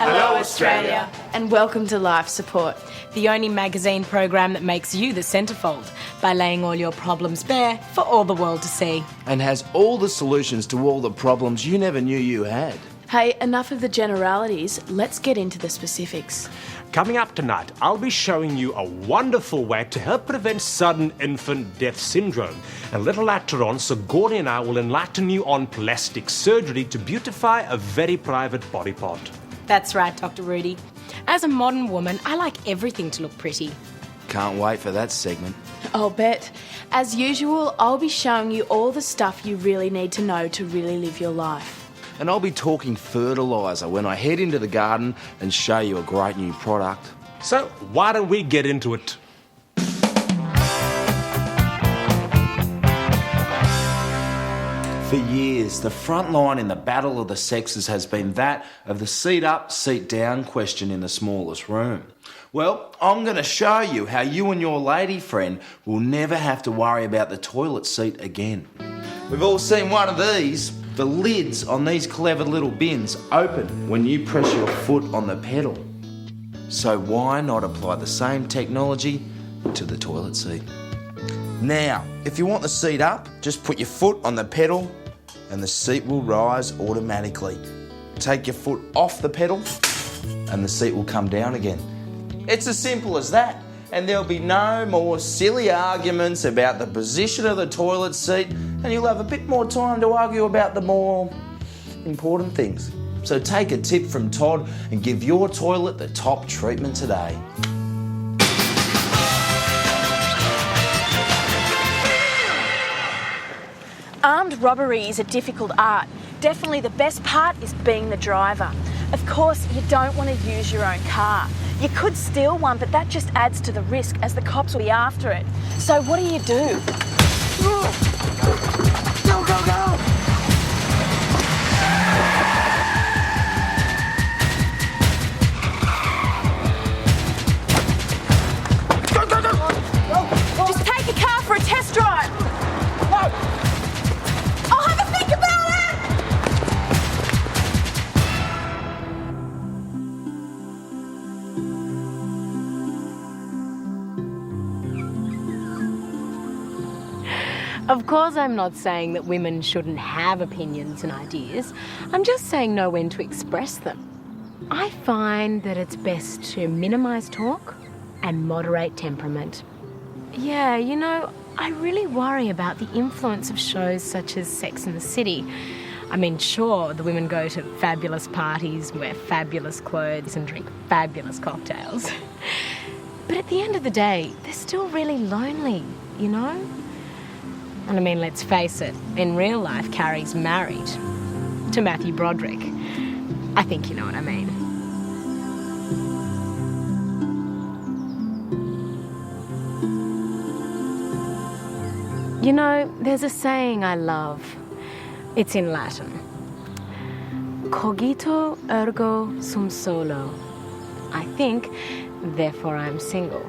Hello, Australia. And welcome to Life Support, the only magazine program that makes you the centrefold by laying all your problems bare for all the world to see. And has all the solutions to all the problems you never knew you had. Hey, enough of the generalities, let's get into the specifics. Coming up tonight, I'll be showing you a wonderful way to help prevent sudden infant death syndrome. And a little later on, Sigourney and I will enlighten you on plastic surgery to beautify a very private body part. That's right, Dr. Rudy. As a modern woman, I like everything to look pretty. Can't wait for that segment. I'll bet. As usual, I'll be showing you all the stuff you really need to know to really live your life. And I'll be talking fertiliser when I head into the garden and show you a great new product. So why don't we get into it? For years, the front line in the battle of the sexes has been that of the seat up, seat down question in the smallest room. Well, I'm going to show you how you and your lady friend will never have to worry about the toilet seat again. We've all seen one of these. The lids on these clever little bins open when you press your foot on the pedal. So why not apply the same technology to the toilet seat? Now, if you want the seat up, just put your foot on the pedal and the seat will rise automatically. Take your foot off the pedal and the seat will come down again. It's as simple as that. And there'll be no more silly arguments about the position of the toilet seat, and you'll have a bit more time to argue about the more important things. So take a tip from Todd and give your toilet the top treatment today. Armed robbery is a difficult art. Definitely the best part is being the driver. Of course, you don't want to use your own car. You could steal one, but that just adds to the risk as the cops will be after it. So what do? Go, go, go! Go! Just take a car for a test drive! No! I'll have a think about it! Of course, I'm not saying that women shouldn't have opinions and ideas. I'm just saying know when to express them. I find that it's best to minimise talk and moderate temperament. Yeah, you know, I really worry about the influence of shows such as Sex and the City. I mean, sure, the women go to fabulous parties, wear fabulous clothes and drink fabulous cocktails. But at the end of the day, they're still really lonely, you know? And I mean, let's face it, in real life, Carrie's married to Matthew Broderick. I think you know what I mean. You know, there's a saying I love. It's in Latin. Cogito ergo sum solo. I think, therefore I'm single.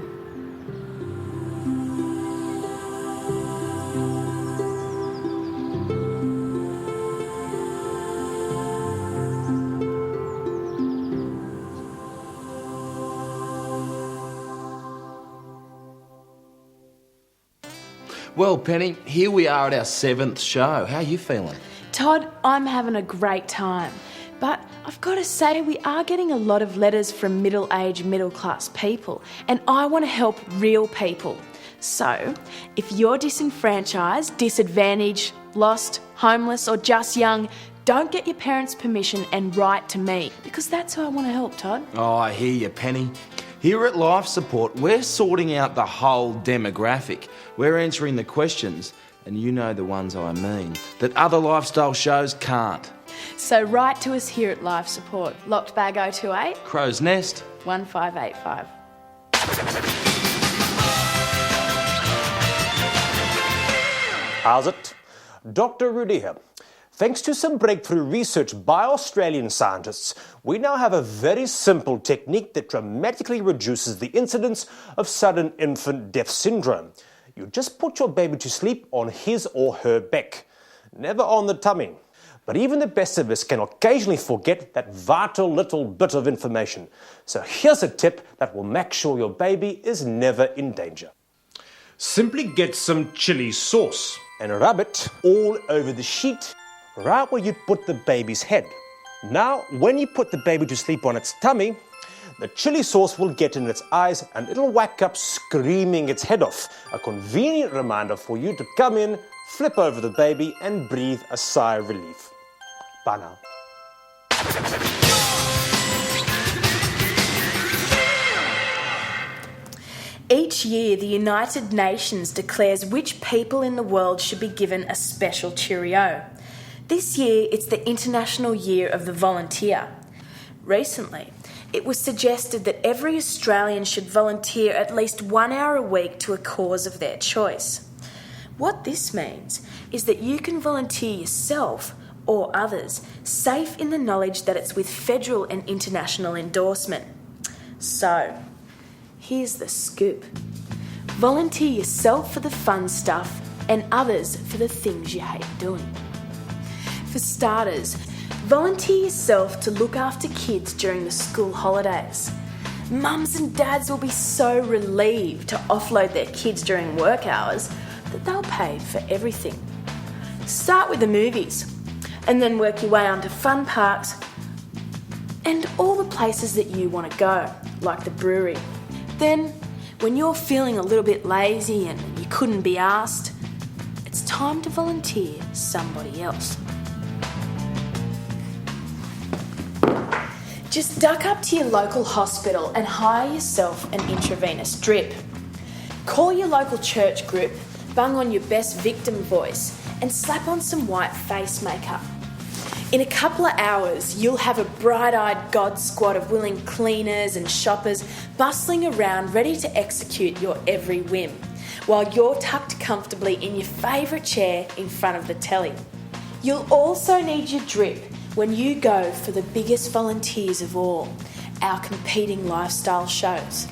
Well, Penny, here we are at our 7th show. How are you feeling? Todd, I'm having a great time. But I've got to say, we are getting a lot of letters from middle-aged, middle-class people, and I want to help real people. So, if you're disenfranchised, disadvantaged, lost, homeless, or just young, don't get your parents' permission and write to me, because that's who I want to help, Todd. Oh, I hear you, Penny. Here at Life Support, we're sorting out the whole demographic. We're answering the questions, and you know the ones I mean, that other lifestyle shows can't. So write to us here at Life Support. Locked bag 028 Crow's Nest 1585. How's it? Dr. Rudy here. Thanks to some breakthrough research by Australian scientists, we now have a very simple technique that dramatically reduces the incidence of sudden infant death syndrome. You just put your baby to sleep on his or her back, never on the tummy. But even the best of us can occasionally forget that vital little bit of information. So here's a tip that will make sure your baby is never in danger. Simply get some chili sauce and rub it all over the sheet, right where you put the baby's head. Now, when you put the baby to sleep on its tummy, the chili sauce will get in its eyes and it'll wake up screaming its head off. A convenient reminder for you to come in, flip over the baby and breathe a sigh of relief. Bye now. Each year, the United Nations declares which people in the world should be given a special Cheerio. This year, it's the International Year of the Volunteer. Recently, it was suggested that every Australian should volunteer at least 1 hour a week to a cause of their choice. What this means is that you can volunteer yourself or others, safe in the knowledge that it's with federal and international endorsement. So, here's the scoop. Volunteer yourself for the fun stuff and others for the things you hate doing. For starters, volunteer yourself to look after kids during the school holidays. Mums and dads will be so relieved to offload their kids during work hours that they'll pay for everything. Start with the movies and then work your way onto fun parks and all the places that you want to go, like the brewery. Then, when you're feeling a little bit lazy and you couldn't be asked, it's time to volunteer somebody else. Just duck up to your local hospital and hire yourself an intravenous drip. Call your local church group, bung on your best victim voice, and slap on some white face makeup. In a couple of hours, you'll have a bright-eyed God squad of willing cleaners and shoppers bustling around ready to execute your every whim, while you're tucked comfortably in your favourite chair in front of the telly. You'll also need your drip when you go for the biggest volunteers of all, our competing lifestyle shows.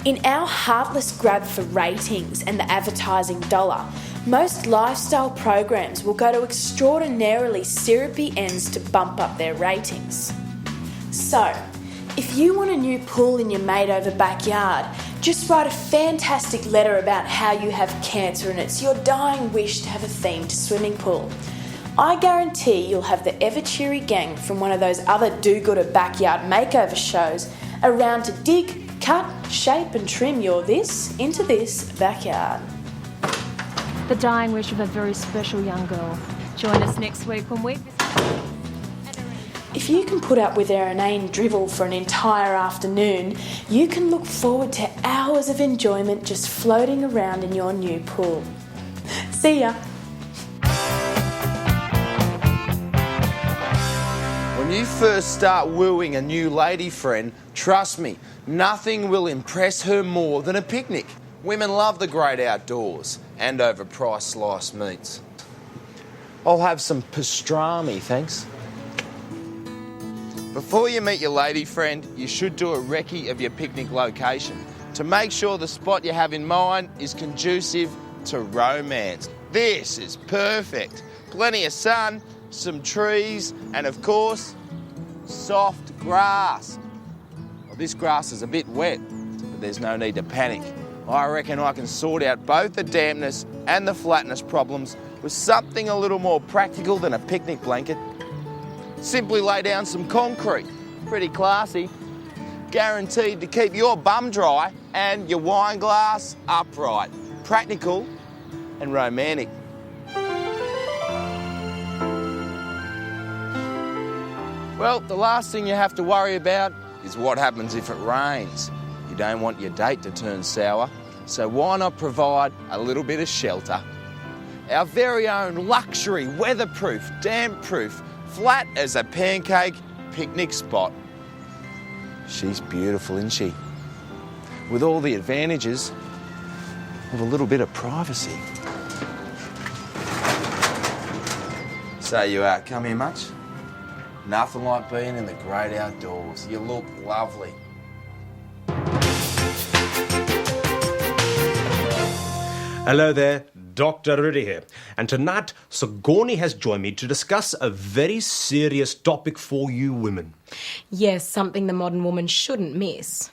In our heartless grab for ratings and the advertising dollar, most lifestyle programs will go to extraordinarily syrupy ends to bump up their ratings. So, if you want a new pool in your made-over backyard, just write a fantastic letter about how you have cancer and it's your dying wish to have a themed swimming pool. I guarantee you'll have the ever-cheery gang from one of those other do-gooder backyard makeover shows around to dig, cut, shape and trim your this into this backyard. The dying wish of a very special young girl. Join us next week when we visit. If you can put up with their inane drivel for an entire afternoon, you can look forward to hours of enjoyment just floating around in your new pool. See ya! When you first start wooing a new lady friend, trust me, nothing will impress her more than a picnic. Women love the great outdoors and overpriced sliced meats. I'll have some pastrami, thanks. Before you meet your lady friend, you should do a recce of your picnic location to make sure the spot you have in mind is conducive to romance. This is perfect. Plenty of sun, some trees, and of course, soft grass. Well, this grass is a bit wet, but there's no need to panic. I reckon I can sort out both the dampness and the flatness problems with something a little more practical than a picnic blanket. Simply lay down some concrete. Pretty classy. Guaranteed to keep your bum dry and your wine glass upright. Practical and romantic. Well, the last thing you have to worry about is what happens if it rains. You don't want your date to turn sour, so why not provide a little bit of shelter? Our very own luxury, weatherproof, damp-proof, flat as a pancake picnic spot. She's beautiful, isn't she? With all the advantages of a little bit of privacy. So you come here much? Nothing like being in the great outdoors. You look lovely. Hello there, Dr. Rudy here, and tonight Sigourney has joined me to discuss a very serious topic for you women. Yes, something the modern woman shouldn't miss.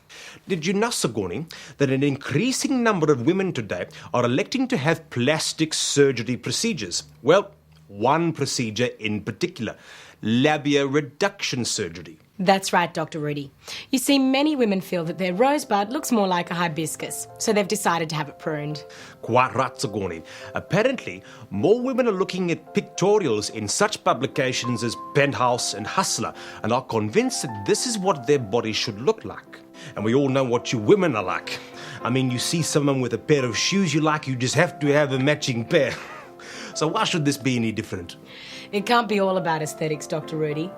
Did you know, Sigourney, that an increasing number of women today are electing to have plastic surgery procedures? Well, one procedure in particular, labia reduction surgery. That's right, Dr. Rudy. You see, many women feel that their rosebud looks more like a hibiscus, so they've decided to have it pruned. Quite right, Sigourney. Apparently, more women are looking at pictorials in such publications as Penthouse and Hustler and are convinced that this is what their body should look like. And we all know what you women are like. I mean, you see someone with a pair of shoes you like, you just have to have a matching pair. So why should this be any different? It can't be all about aesthetics, Dr. Rudy.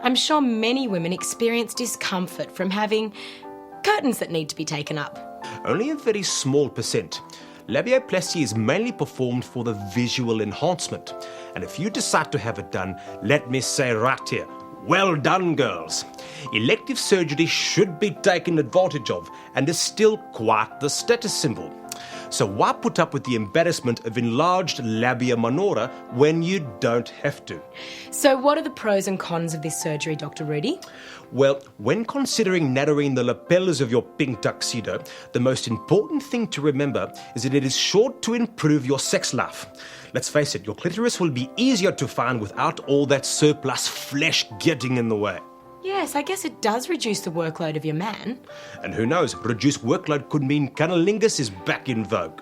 I'm sure many women experience discomfort from having curtains that need to be taken up. Only a very small percent. Labioplasty is mainly performed for the visual enhancement. And if you decide to have it done, let me say right here, well done, girls. Elective surgery should be taken advantage of and is still quite the status symbol. So why put up with the embarrassment of enlarged labia minora when you don't have to? So what are the pros and cons of this surgery, Dr. Rudy? Well, when considering narrowing the lapels of your pink tuxedo, the most important thing to remember is that it is sure to improve your sex life. Let's face it, your clitoris will be easier to find without all that surplus flesh getting in the way. Yes, I guess it does reduce the workload of your man. And who knows, reduced workload could mean cunnilingus is back in vogue.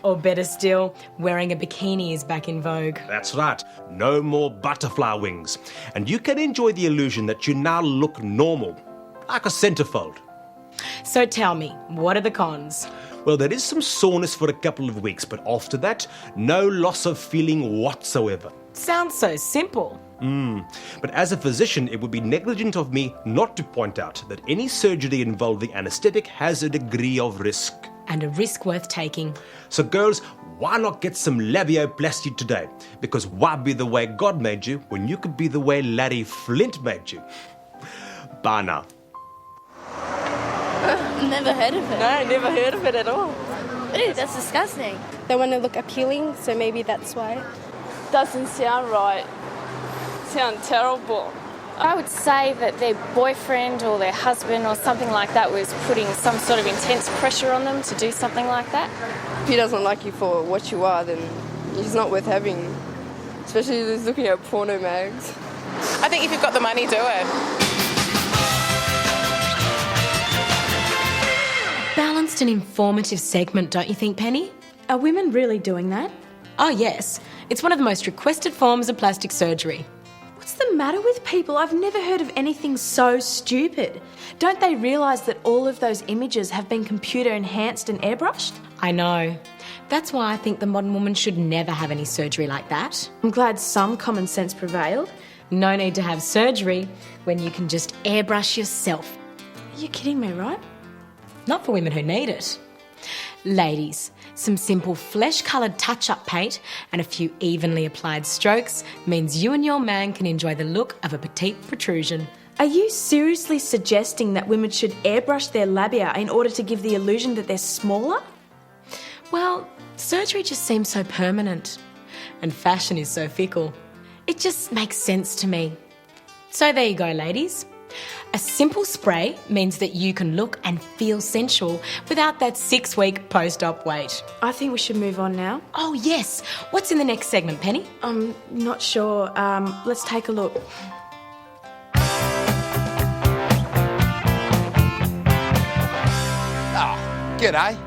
Or better still, wearing a bikini is back in vogue. That's right, no more butterfly wings. And you can enjoy the illusion that you now look normal, like a centerfold. So tell me, what are the cons? Well, there is some soreness for a couple of weeks, but after that, no loss of feeling whatsoever. Sounds so simple. But as a physician, it would be negligent of me not to point out that any surgery involving anesthetic has a degree of risk. And a risk worth taking. So girls, why not get some labioplasty today? Because why be the way God made you when you could be the way Larry Flint made you? Bye now. Never heard of it. No, never heard of it at all. Ew, that's disgusting. They want to look appealing, so maybe that's why. Doesn't sound right. Sound terrible. I would say that their boyfriend or their husband or something like that was putting some sort of intense pressure on them to do something like that. If he doesn't like you for what you are, then he's not worth having. Especially if he's looking at porno mags. I think if you've got the money, do it. Balanced and informative segment, don't you think, Penny? Are women really doing that? Oh, yes. It's one of the most requested forms of plastic surgery. What's the matter with people? I've never heard of anything so stupid. Don't they realise that all of those images have been computer enhanced and airbrushed? I know. That's why I think the modern woman should never have any surgery like that. I'm glad some common sense prevailed. No need to have surgery when you can just airbrush yourself. Are you kidding me, right? Not for women who need it. Ladies, some simple flesh-coloured touch-up paint and a few evenly applied strokes means you and your man can enjoy the look of a petite protrusion. Are you seriously suggesting that women should airbrush their labia in order to give the illusion that they're smaller? Well, surgery just seems so permanent, and fashion is so fickle. It just makes sense to me. So there you go, ladies. A simple spray means that you can look and feel sensual without that 6-week post-op wait. I think we should move on now. Oh, yes. What's in the next segment, Penny? I'm not sure. Let's take a look. G'day.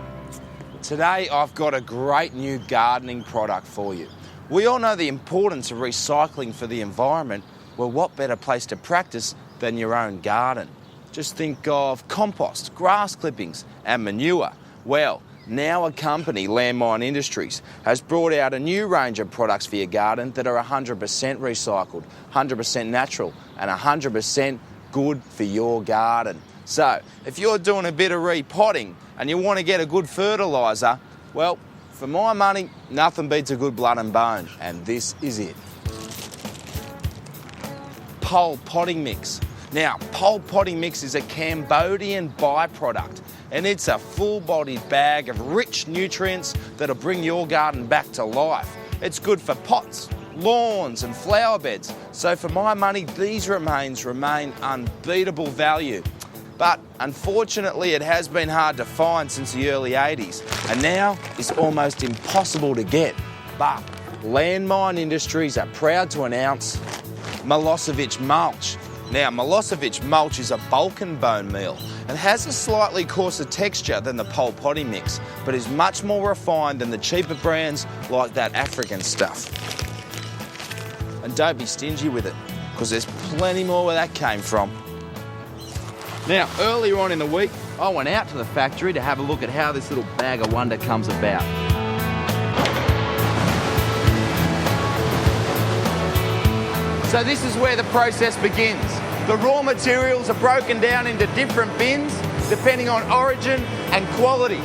Today I've got a great new gardening product for you. We all know the importance of recycling for the environment. Well, what better place to practice than your own garden? Just think of compost, grass clippings and manure. Well, now a company, Landmine Industries, has brought out a new range of products for your garden that are 100% recycled, 100% natural and 100% good for your garden. So, if you're doing a bit of repotting and you want to get a good fertiliser, well, for my money, nothing beats a good blood and bone, and this is it. Pole potting mix. Now, pole potty mix is a Cambodian byproduct, and it's a full-bodied bag of rich nutrients that'll bring your garden back to life. It's good for pots, lawns and flower beds. So for my money, these remain unbeatable value. But unfortunately, it has been hard to find since the early 80s, and now it's almost impossible to get. But Landmine Industries are proud to announce Milosevic mulch. Now, Milosevic mulch is a Balkan bone meal and has a slightly coarser texture than the pole potty mix, but is much more refined than the cheaper brands like that African stuff. And don't be stingy with it, because there's plenty more where that came from. Now, earlier on in the week, I went out to the factory to have a look at how this little bag of wonder comes about. So this is where the process begins. The raw materials are broken down into different bins depending on origin and quality.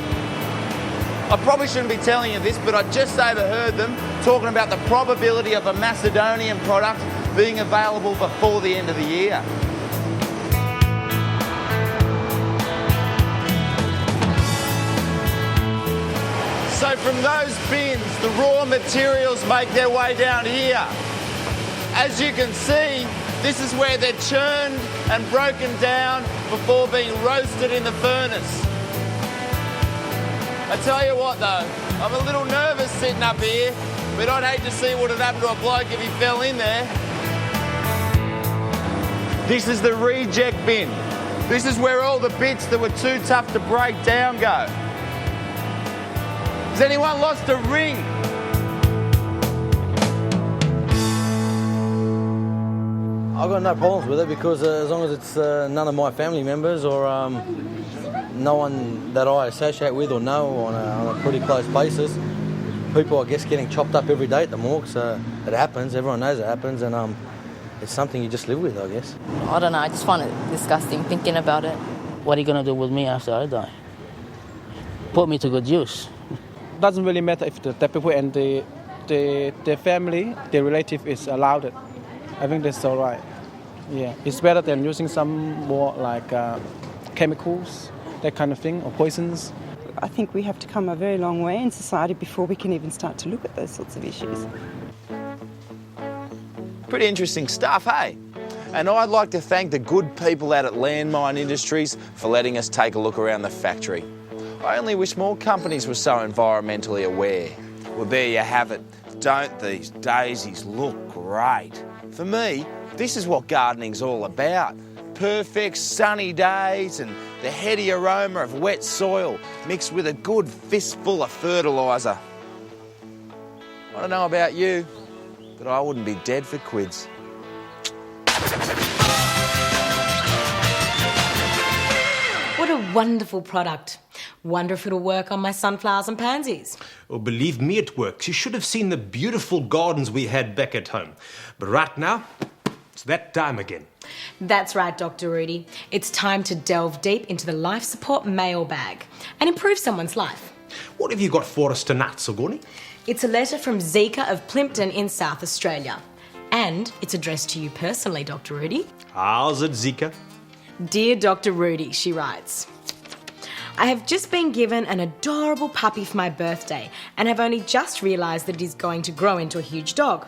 I probably shouldn't be telling you this, but I just overheard them talking about the probability of a Macedonian product being available before the end of the year. So from those bins, the raw materials make their way down here. As you can see, this is where they're churned and broken down before being roasted in the furnace. I tell you what though, I'm a little nervous sitting up here, but I'd hate to see what would happen to a bloke if he fell in there. This is the reject bin. This is where all the bits that were too tough to break down go. Has anyone lost a ring? I've got no problems with it because as long as it's none of my family members or no one that I associate with or know on a pretty close basis, people I guess getting chopped up every day at the morgue, so it happens, everyone knows it happens, and it's something you just live with, I guess. I don't know, I just find it disgusting thinking about it. What are you going to do with me after I die? Put me to good use. Doesn't really matter if the people and their family, their relative is allowed it. I think that's all right. Yeah, it's better than using some more like chemicals, that kind of thing, or poisons. I think we have to come a very long way in society before we can even start to look at those sorts of issues. Pretty interesting stuff, hey? And I'd like to thank the good people out at Landmine Industries for letting us take a look around the factory. I only wish more companies were so environmentally aware. Well, there you have it. Don't these daisies look great? For me, this is what gardening's all about. Perfect sunny days and the heady aroma of wet soil mixed with a good fistful of fertiliser. I don't know about you, but I wouldn't be dead for quids. What a wonderful product. Wonder if it'll work on my sunflowers and pansies. Well, believe me, it works. You should have seen the beautiful gardens we had back at home. But right now, it's that time again. That's right, Dr. Rudy. It's time to delve deep into the life support mailbag and improve someone's life. What have you got for us tonight, Sigourney? It's a letter from Zika of Plympton in South Australia. And it's addressed to you personally, Dr. Rudy. How's it, Zika? Dear Dr. Rudy, she writes, I have just been given an adorable puppy for my birthday and have only just realised that it is going to grow into a huge dog.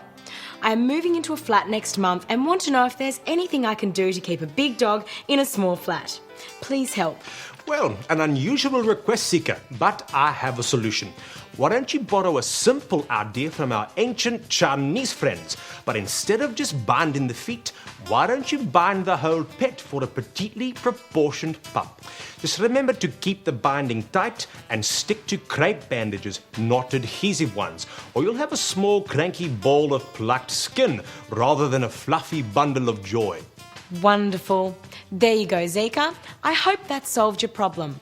I am moving into a flat next month and want to know if there's anything I can do to keep a big dog in a small flat. Please help. Well, an unusual request, Zika, but I have a solution. Why don't you borrow a simple idea from our ancient Chinese friends, but instead of just binding the feet, why don't you bind the whole pet for a petitely proportioned pup? Just remember to keep the binding tight and stick to crepe bandages, not adhesive ones, or you'll have a small cranky ball of plucked skin rather than a fluffy bundle of joy. Wonderful. There you go, Zika. I hope that solved your problem.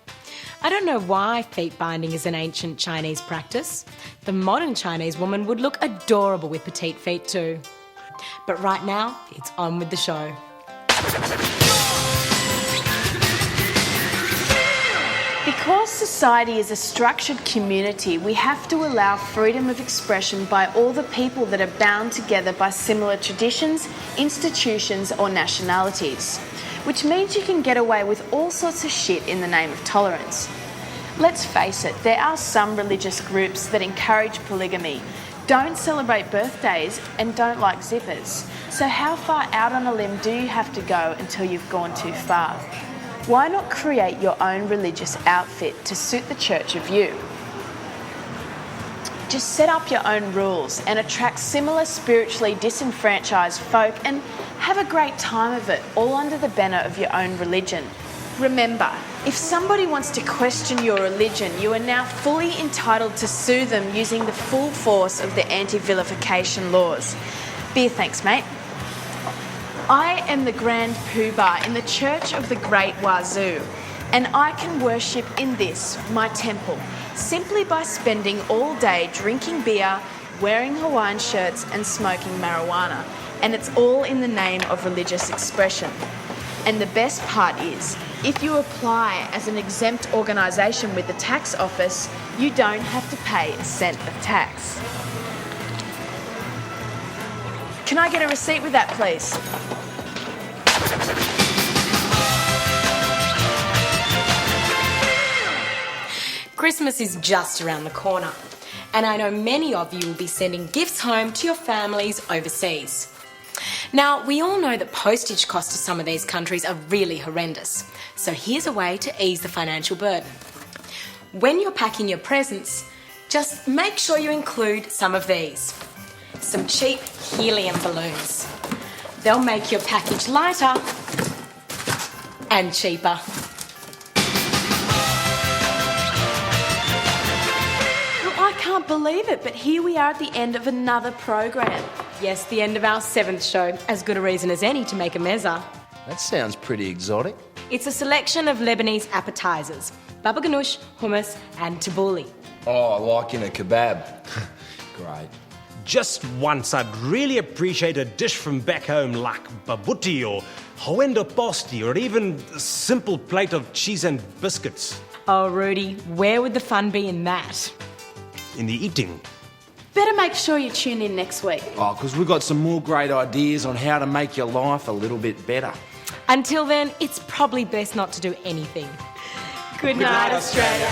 I don't know why feet binding is an ancient Chinese practice. The modern Chinese woman would look adorable with petite feet too. But right now, it's on with the show. Because society is a structured community, we have to allow freedom of expression by all the people that are bound together by similar traditions, institutions or nationalities. which means you can get away with all sorts of shit in the name of tolerance. Let's face it, there are some religious groups that encourage polygamy, don't celebrate birthdays and don't like zippers. So how far out on a limb do you have to go until you've gone too far? Why not create your own religious outfit to suit the church of you? Just set up your own rules and attract similar spiritually disenfranchised folk and have a great time of it, all under the banner of your own religion. Remember, if somebody wants to question your religion, you are now fully entitled to sue them using the full force of the anti-vilification laws. Beer thanks, mate. I am the Grand Poobah in the Church of the Great Wazoo, and I can worship in this, my temple, simply by spending all day drinking beer, wearing Hawaiian shirts and smoking marijuana, and it's all in the name of religious expression. And the best part is, if you apply as an exempt organisation with the tax office, you don't have to pay a cent of tax. Can I get a receipt with that, please? Christmas is just around the corner, and I know many of you will be sending gifts home to your families overseas. Now, we all know that postage costs to some of these countries are really horrendous, so here's a way to ease the financial burden. When you're packing your presents, just make sure you include some of these. Some cheap helium balloons. They'll make your package lighter and cheaper. I can't believe it, but here we are at the end of another program. Yes, the end of our 7th show. As good a reason as any to make a mezza. That sounds pretty exotic. It's a selection of Lebanese appetizers. Baba ganoush, hummus and tabbouleh. Oh, like in a kebab. Great. Just once, I'd really appreciate a dish from back home like babuti or hoenda posti or even a simple plate of cheese and biscuits. Oh, Rudy, where would the fun be in that? In the eating. Better make sure you tune in next week. Oh, because we've got some more great ideas on how to make your life a little bit better. Until then, it's probably best not to do anything. Good night, Australia.